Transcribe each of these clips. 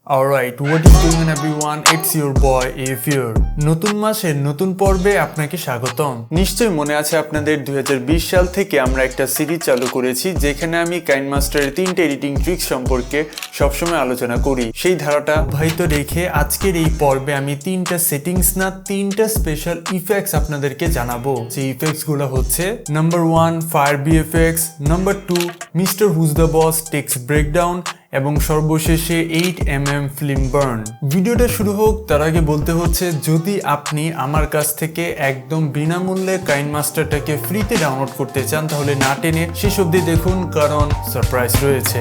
Alright, what is going on everyone? It's your boy Afir. নতুন মাসের নতুন পর্বে আপনাকে স্বাগতম। নিশ্চয়ই মনে আছে আপনাদের 2020 সাল থেকে আমরা একটা সিরিজ চালু করেছি যেখানে আমি কাইনমাস্টারের 3টা এডিটিং ট্রিক্স সম্পর্কে সবসময় আলোচনা করি। সেই ধারাটা অব্যাহত রেখে আজকের এই পর্বে আমি 3টা সেটিংস না 3টা স্পেশাল ইফেক্টস আপনাদেরকে জানাবো। যে ইফেক্টস গুলো হচ্ছে number 1 fire VFX, number 2 mister whose the Boss text breakdown এবং সর্বশেষে 8mm ফিল্ম বার্ন। ভিডিওটা শুরু হোক তার আগে বলতে হচ্ছে, যদি আপনি আমার কাছ থেকে একদম বিনামূল্যে কাইনমাস্টারটাকে ফ্রিতে ডাউনলোড করতে চান তাহলে না টেনে শেষ অবধি দেখুন, কারণ সারপ্রাইজ রয়েছে।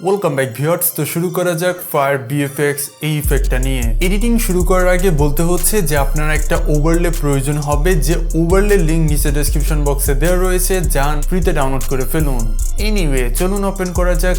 Welcome back viewers. তো শুরু করা যাক ফায়ার বিএফএক্স এই ইফেক্টটা নিয়ে। এডিটিং শুরু করার আগে বলতে হচ্ছে যে আপনার একটা ওভারলে প্রয়োজন হবে, যে ওভারলে লিঙ্ক নিচে ডেসক্রিপশন বক্সে দেওয়া রয়েছে, যান ফ্রিতে ডাউনলোড করে ফেলুন। এনিওয়ে চলুন ওপেন করা যাক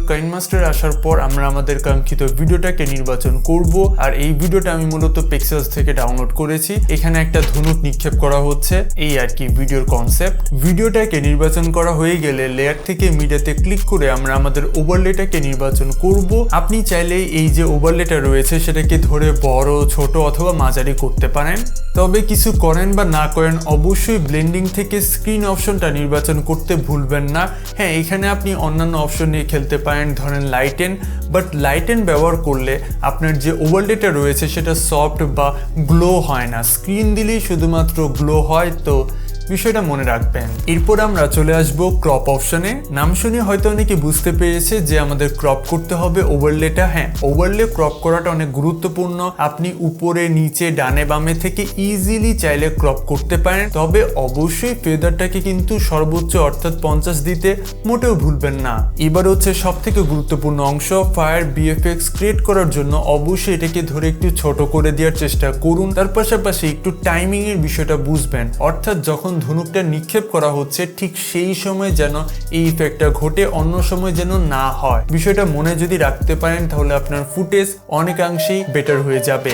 কাইনমাস্টার আসার পর আমরা আমাদের কাঙ্ক্ষিত ভিডিওটাকে নির্বাচন করব। আর এই ভিডিওটা আমি মূলত পিক্সেলস থেকে ডাউনলোড করেছি। এখানে একটা ধনুক নিক্ষেপ করা হচ্ছে, এই আর কি ভিডিওর কনসেপ্ট। ভিডিওটাকে নির্বাচন করা হয়ে গেলে লেয়ার থেকে মিডিয়াতে ক্লিক করে আমরা আমাদের ওভারলেটাকে নির্বাচন করব। আপনি চাইলে এই যে ওভারলেটা রয়েছে সেটাকে ধরে বড়, ছোট অথবা মাঝারি করতে পারেন। তবে কিছু করেন বা না করেন অবশ্যই ব্লেন্ডিং থেকে স্ক্রিন অপশনটা নির্বাচন করতে ভুলবেন না। হ্যাঁ, এখানে আপনি অন্যান্য অপশন নিয়ে খেলতে পারেন, ধরেন লাইটেন, বাট লাইটেন ব্যবহার করলে আপনার যে ওভারলেটা রয়েছে সেটা সফট বা গ্লো হয় না, স্ক্রিন দিলেই শুধুমাত্র গ্লো হয়। তো বিষয়টা মনে রাখবেন। এরপর আমরা চলে আসব ক্রপ অপশনে। নাম শুনে হয়তো অনেকে বুঝতে পেরেছে যে আমাদের ক্রপ করতে হবে ওভারলেটা। হ্যাঁ, ওভারলে ক্রপ করাটা অনেক গুরুত্বপূর্ণ। আপনি উপরে, নিচে, ডানে, বামে থেকে ইজিলি চাইলে ক্রপ করতে পারেন। তবে অবশ্যই ফেদারটাকে কিন্তু সর্বোচ্চ অর্থাৎ 50 দিতে মোটেও ভুলবেন না। এবার হচ্ছে সব থেকে গুরুত্বপূর্ণ অংশ, ফায়ার বিএফএক্স ক্রিয়েট করার জন্য অবশ্যই এটাকে ধরে একটু ছোট করে দেওয়ার চেষ্টা করুন। তার পাশাপাশি একটু টাইমিং এর বিষয়টা বুঝবেন, অর্থাৎ যখন ধনুকটা নিক্ষেপ করা হচ্ছে ঠিক সেই সময় যেন এই ইফেক্টটা ঘটে, অন্য সময় যেন না হয়। বিষয়টা মনে যদি রাখতে পারেন তাহলে আপনার ফুটেজ অনেকাংশেই বেটার হয়ে যাবে।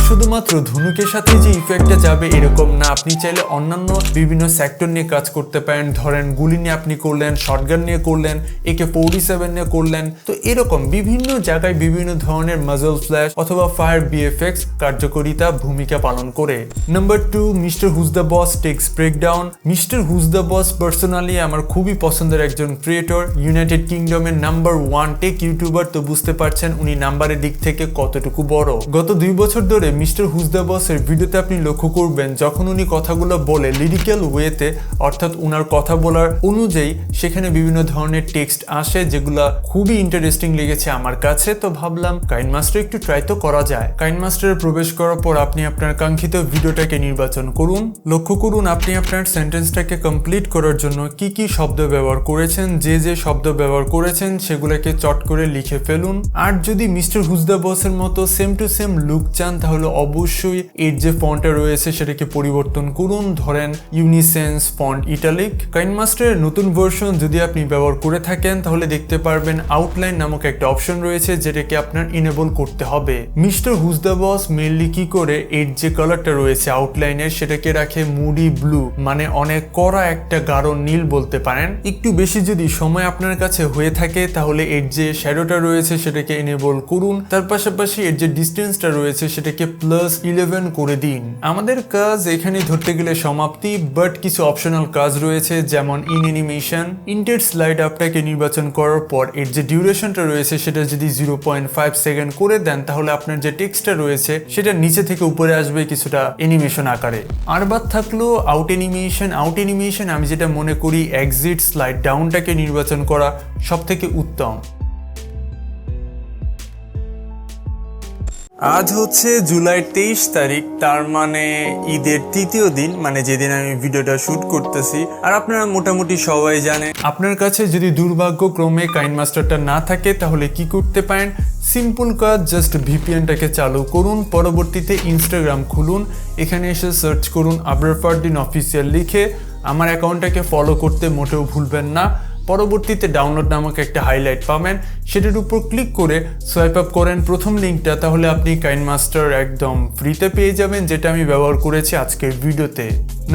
শুধুমাত্র ধনুকের সাথে যে ইফেক্টটা যাবে এরকম না, আপনি চাইলে অন্যান্য বিভিন্ন সেক্টর নিয়ে কাজ করতে পারেন। ধরেন গুলি নিয়ে আপনি করলেন, শটগান নিয়ে করলেন, AK-47 নিয়ে করলেন। তো এরকম বিভিন্ন জায়গায় বিভিন্ন ধরনের মাজল ফ্ল্যাশ অথবা ফায়ার বিএফএক্স কার্যকারিতা ভূমিকা পালন করে। Number 2 mister whose the boss tech's breakdown. Mister whose the boss personally আমার খুবই পছন্দের একজন ক্রিয়েটর, ইউনাইটেড কিংডমের নাম্বার 1 টেক ইউটিউবার। তো বুঝতে পারছেন উনি নাম্বারের দিক থেকে কতটুকু বড়। গত 2 বছর ধরে মিস্টার হুজ দ্য বসের ভিডিওতে আপনি লক্ষ্য করবেন যখন উনি কথাগুলো বলে লিরিক্যাল ওয়েতে, অর্থাৎ উনার কথা বলার অনুযায়ী সেখানে বিভিন্ন ধরনের টেক্সট আসে, যেগুলো খুবই ইন্টারেস্টিং লেগেছে আমার কাছে। তো ভাবলাম কাইনমাস্টার একটু ট্রাই তো করা যায়। কাইনমাস্টারে প্রবেশ করার পর আপনি আপনার কাঙ্ক্ষিত ভিডিওটাকে নির্বাচন করুন। লক্ষ্য করুন আপনি আপনার সেন্টেন্সটাকে কমপ্লিট করার জন্য কি কি শব্দ ব্যবহার করেছেন। যে শব্দ ব্যবহার করেছেন সেগুলোকে চট করে লিখে ফেলুন। আর যদি মিস্টার হুজ দ্য বসের মতো সেম টু সেম লুক চান তাহলে অবশ্যই এর যে ফন্টটা রয়েছে সেটাকে পরিবর্তন করুন। ধরেন ইউনিসেন্স ফন্ট ইটালিক। কাইনমাস্টারের নতুন ভার্সন যদি আপনি ব্যবহার করে থাকেন তাহলে দেখতে পারবেন আউটলাইন নামক একটা অপশন রয়েছে যেটাকে আপনার ইনেবল করতে হবে। Mister whose the Boss mainly কি করে, এর যে কালারটা রয়েছে আউটলাইনের সেটাকে রাখে মুডি ব্লু, মানে অনেক কড়া একটা গাঢ় নীল বলতে পারেন। একটু বেশি যদি সময় আপনার কাছে হয়ে থাকে তাহলে এর যে শ্যাডোটা রয়েছে সেটাকে ইনেবল করুন। তার পাশাপাশি এর যে ডিস্টেন্সটা রয়েছে সেটাকে +11 করে দিন। আমাদের কাজ এখানে ধরতে গেলে সমাপ্তি, বাট কিছু অপশনাল কাজ রয়েছে, যেমন ইন অ্যানিমেশন। ইন্টেন্ট স্লাইড আপটাকে নির্বাচন করার পর এর যে ডিউরেশনটা রয়েছে সেটা যদি 0.5 সেকেন্ড করে দেন তাহলে আপনার যে টেক্সটটা রয়েছে সেটা নিচে থেকে উপরে আসবে কিছুটা অ্যানিমেশন আকারে। আর বাদ থাকলো আউট অ্যানিমেশন আমি যেটা মনে করি এক্সিট স্লাইড ডাউনটাকে নির্বাচন করা সব থেকে উত্তম। আজ হচ্ছে জুলাই 23 তারিখ, তার মানে ঈদের 3য় দিন, মানে যেদিন আমি ভিডিওটা শুট করতেছি। আর আপনারা মোটামুটি সবাই জানেন, আপনার কাছে যদি দুর্ভাগ্যক্রমে কাইনমাস্টারটা না থাকে তাহলে কি করতে পারেন। সিম্পল কাজ, জাস্ট ভিপিএনটাকে চালু করুন, পরবর্তীতে ইনস্টাগ্রাম খুলুন, এখানে এসে সার্চ করুন আবরার ফারদিন অফিসিয়াল লিখে আমার অ্যাকাউন্টটাকে ফলো করতে মোটেও ভুলবেন না। পরবর্তীতে ডাউনলোড নামক একটা হাইলাইট পাবেন, সেটার উপর ক্লিক করে সোয়াইপ আপ করেন প্রথম লিঙ্কটা, তাহলে আপনি কাইনমাস্টার একদম ফ্রিতে পেয়ে যাবেন, যেটা আমি ব্যবহার করেছি আজকের ভিডিওতে।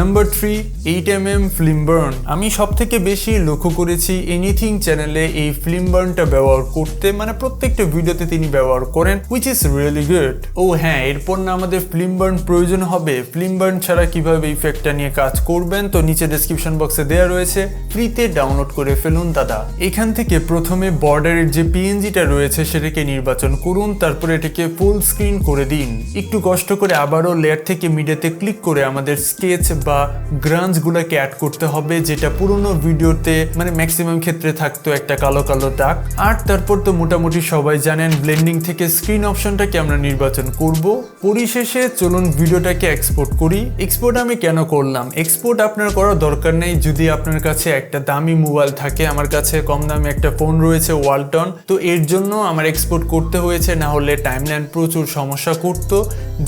Number 3, 8mm film burn. আমি সব থেকে বেশি লক্ষ্য করেছি এনিথিং চ্যানেলে এই ফিল্ম বার্নটা ব্যবহার করতে, মানে প্রত্যেকটা ভিডিওতে তিনি ব্যবহার করেন, হুইচ ইজ রিয়েলি গুড। ও হ্যাঁ, এরপর না আমাদের ফিল্ম বার্ন প্রয়োজন হবে, ফিল্ম বার্ন ছাড়া কিভাবে ইফেক্টটা নিয়ে কাজ করবেন, তো নিচে ডেসক্রিপশন বক্সে দেওয়া রয়েছে, ফ্রিতে ডাউনলোড করে ফেলুন দাদা। এখান থেকে প্রথমে বর্ডারের যে পিএনজিটা রয়েছে সেটাকে নির্বাচন করুন, তারপরে এটাকে ফুল স্ক্রিন করে দিন। একটু কষ্ট করে আবারও লেয়ার থেকে মিডিয়াতে ক্লিক করে আমাদের স্কেচ বা গ্রান্স গুলাকে অ্যাড করতে হবে, যেটা পুরোনো ভিডিওতে মানে ম্যাক্সিমাম ক্ষেত্রে থাকতো একটা কালো কালো দাগ। আর তারপর তো মোটামুটি সবাই জানেন ব্লেন্ডিং থেকে স্ক্রিন অপশনটাকে আমরা নির্বাচন করব। পরিশেষে চলুন ভিডিওটাকে এক্সপোর্ট করি। এক্সপোর্ট আমি কেন করলাম? এক্সপোর্ট আপনার করার দরকার নেই যদি আপনার কাছে একটা দামি মোবাইল থাকে। আমার কাছে কম দামি একটা ফোন রয়েছে ওয়ালটন, তো এর জন্য আমার এক্সপোর্ট করতে হয়েছে, না হলে টাইমলাইন প্রচুর সমস্যা করতো।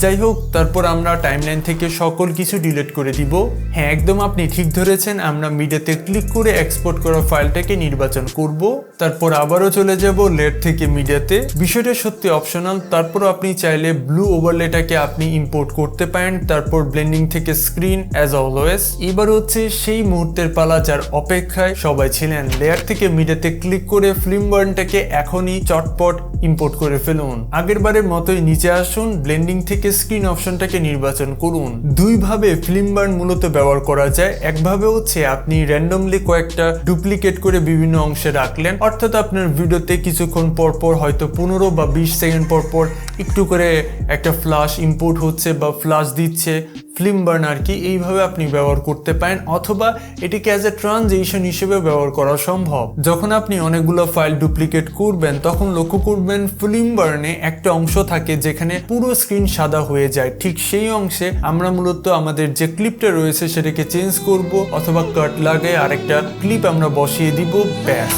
যাই হোক, তারপর আমরা টাইমলাইন থেকে সকল কিছু ডিলিট করে দিব। হ্যাঁ, একদম আপনি ঠিক ধরেছেন, আমরা মিডিয়াতে ক্লিক করে এক্সপোর্ট করা ফাইলটাকে নির্বাচন করব, তারপর আবারও চলে যাব লেয়ার থেকে মিডিয়াতে। বিষয়টা সত্যি অপশনাল, তারপর আপনি চাইলে ব্লু ওভারলেটাকে আপনি ইম্পোর্ট করতে পারেন, তারপর ব্লেন্ডিং থেকে স্ক্রিন অ্যাজ অলওয়েজ। এবার হচ্ছে সেই মুহূর্তের পালা যার অপেক্ষায় সবাই ছিলেন। লেয়ার থেকে মিডিয়াতে ক্লিক করে ফিল্ম বার্নটাকে এখনই চটপট ইম্পোর্ট করে ফেলুন। আগের বারের মতোই নিচে আসুন, ব্লেন্ডিং থেকে স্ক্রিন অপশনটাকে নির্বাচন করুন। দুইভাবে ফিল্ম বার্ন মূলত ব্যবহার করা যায়। একভাবে হচ্ছে আপনি র্যান্ডমলি কয়েকটা ডুপ্লিকেট করে বিভিন্ন অংশে রাখলেন, অর্থাৎ আপনার ভিডিওতে কিছুক্ষণ পর পর হয়তো 15 বা 20 সেকেন্ড পর পর একটু করে একটা ফ্লাশ ইম্পোর্ট হচ্ছে বা ফ্লাশ দিচ্ছে ফিল্ম বার্ন আর কি, এইভাবে আপনি ব্যবহার করতে পারেন, অথবা এটিকে অ্যাজ এ ট্রানজিশন হিসেবে ব্যবহার করা সম্ভব। যখন আপনি অনেকগুলো ফাইল ডুপ্লিকেট করবেন তখন লক্ষ্য করবেন ফিল্ম বার্নে একটা অংশ থাকে যেখানে পুরো স্ক্রিন সাদা হয়ে যায়। ঠিক সেই অংশে আমরা মূলত আমাদের যে ক্লিপটা রয়েছে সেটাকে চেঞ্জ করব, অথবা কাট লাগায় আরেকটা ক্লিপ আমরা বসিয়ে দিব, ব্যাস।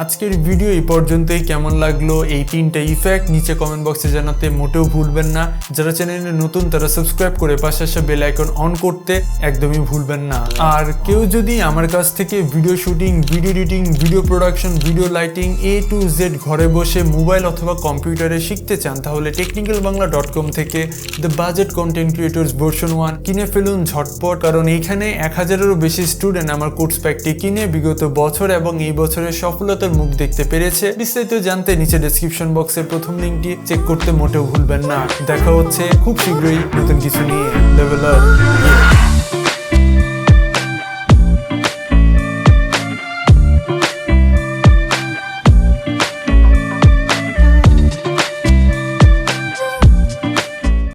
আজকের ভিডিও এই পর্যন্তই। কেমন লাগলো এই 3টা ইফেক্ট নিচে কমেন্ট বক্সে জানাতে মোটেও ভুলবেন না। যারা চ্যানেলে নতুন তারা সাবস্ক্রাইব করে পাশে আসা বেল আইকন অন করতে একদমই ভুলবেন না। আর কেউ যদি আমার কাছ থেকে video shooting, video editing, video production, video lighting A to Z ঘরে বসে মোবাইল অথবা কম্পিউটারে শিখতে চান, তাহলে technicalbangla.com থেকে the budget content creators version 1 কিনে ফেলুন ঝটপট, কারণ এইখানে 1000-এরও বেশি স্টুডেন্ট আমার কোর্স প্যাকটি কিনে বিগত বছর এবং এই বছরের সফলতার মুখ দেখতে পেরেছে। বিস্তারিত জানতে নিচে ডেসক্রিপশন বক্সের প্রথম লিঙ্কটি চেক করতে মোটেও ভুলবেন না। দেখা হচ্ছে খুব শীঘ্রই নতুন কিছু নিয়ে। Level up.